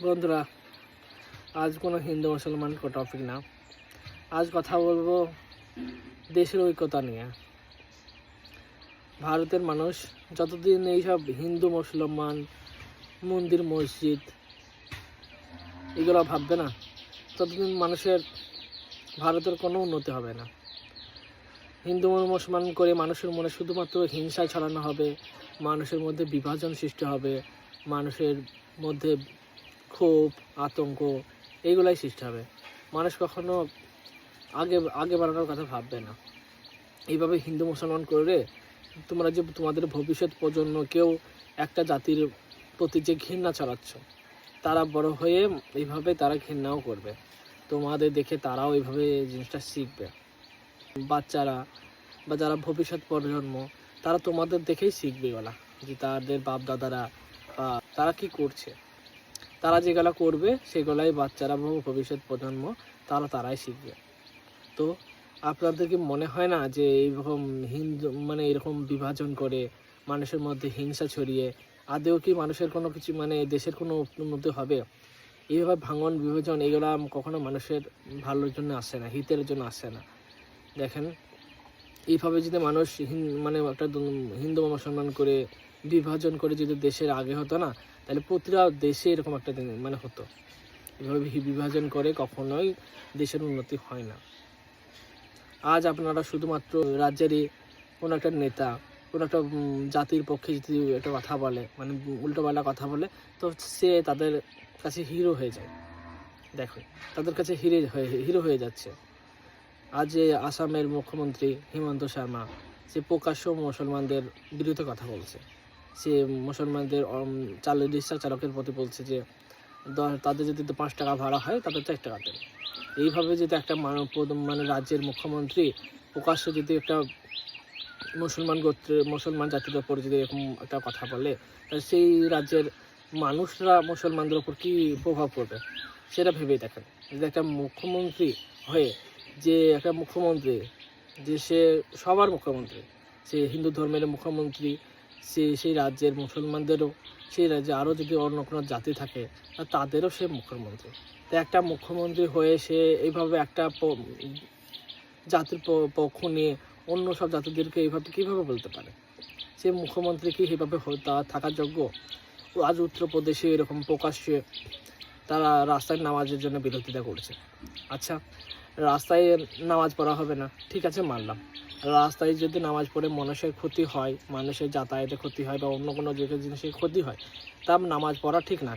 বন্ধুরা, আজ কোনো হিন্দু মুসলমান টপিক না, আজ কথা বলবো দেশের ঐক্যতা নিয়ে। ভারতের মানুষ যতদিন এইসব হিন্দু মুসলমান মন্দির মসজিদ এগুলো ভাববে না, ততদিন ভারতের কোনো উন্নতি হবে না। হিন্দু মুসলমান করে মানুষের মনে শুধুমাত্র হিংসা ছড়ানো হবে, মানুষের মধ্যে বিভাজন সৃষ্টি হবে, মানুষের মধ্যে ক্ষোভ আতঙ্ক এইগুলাই সৃষ্টি হবে। মানুষ কখনো আগে বাড়ানোর কথা ভাববে না। এইভাবে হিন্দু মুসলমান করে তোমাদের ভবিষ্যৎ প্রজন্মকেও একটা জাতির প্রতি যে ঘৃণা ছড়াচ্ছ, তারা বড় হয়ে এইভাবে তারা ঘৃণাও করবে। তোমাদের দেখে তারাও এইভাবে জিনিসটা শিখবে। বাচ্চারা বা যারা ভবিষ্যৎ প্রজন্ম, তারা তোমাদের দেখেই শিখবে বলা যে তাদের বাপ দাদারা তারা কি করছে। তারা যেগুলো করবে সেগুলাই বাচ্চারা বা ভবিষ্যৎ প্রজন্ম তারাই শিখবে। তো আপনাদের কি মনে হয় না যে এইরকম এরকম বিভাজন করে মানুষের মধ্যে হিংসা ছড়িয়ে আদেও কি মানুষের কোনো কিছু দেশের কোনো উন্নতি হবে? এইভাবে ভাঙন বিভাজন এগুলো কখনো মানুষের ভালোর জন্য আসে না, হিতের জন্য আসে না। দেখেন, এইভাবে যদি মানুষ একটা হিন্দু মুসলমান করে বিভাজন করে যদি দেশের আগে হতো না, তাহলে প্রতিটা দেশে এরকম একটা হতো। এভাবে বিভাজন করে কখনোই দেশের উন্নতি হয় না। আজ আপনারা শুধুমাত্র রাজ্যেরই কোনো একটা নেতা কোনো একটা জাতির পক্ষে যদি একটা কথা বলে, উল্টোপাল্টা কথা বলে, তো সে তাদের কাছে হিরো হয়ে যায়। দেখো, তাদের কাছে হিরো হয়ে যাচ্ছে। আজ আসামের মুখ্যমন্ত্রী হিমন্ত শর্মা, সে প্রকাশ্য মুসলমানদের বিরুদ্ধে কথা বলছে। সে মুসলমানদের রিক্সা চালকের প্রতি বলছে যে তাদের যদি 5 টাকা ভাড়া হয় তাদের 4 টাকা দেবে। এইভাবে যদি একটা রাজ্যের মুখ্যমন্ত্রী প্রকাশ্যে যদি একটা মুসলমান জাতির ওপর যদি এরকম একটা কথা বলে, তাহলে সেই রাজ্যের মানুষরা মুসলমানদের ওপর কী প্রভাব পড়বে সেটা ভেবেই দেখেন। যদি একটা মুখ্যমন্ত্রী হয়ে যে সে সবার মুখ্যমন্ত্রী, সে হিন্দু ধর্মের মুখ্যমন্ত্রী, সেই রাজ্যের মুসলমানদেরও, সেই রাজ্যে আরও যদি অন্য কোনো জাতি থাকে তাদেরও সে মুখ্যমন্ত্রী। তো একটা মুখ্যমন্ত্রী হয়ে সে এইভাবে একটা জাতির পক্ষ নিয়ে অন্য সব জাতিদেরকে এইভাবে কীভাবে বলতে পারে? সে মুখ্যমন্ত্রী কি এইভাবে থাকার যোগ্য? আজ উত্তরপ্রদেশে এরকম প্রকাশ্যে তারা রাস্তায় নামাজের জন্য বিরোধিতা করছে। আচ্ছা, রাস্তায় নামাজ পড়া হবে না, ঠিক আছে, মানলাম। রাস্তায় যদি নামাজ পড়ে মানুষের ক্ষতি হয়, মানুষের যাতায়াতে ক্ষতি হয় বা অন্য কোনো জিনিসের ক্ষতি হয়, তা নামাজ পড়া ঠিক না।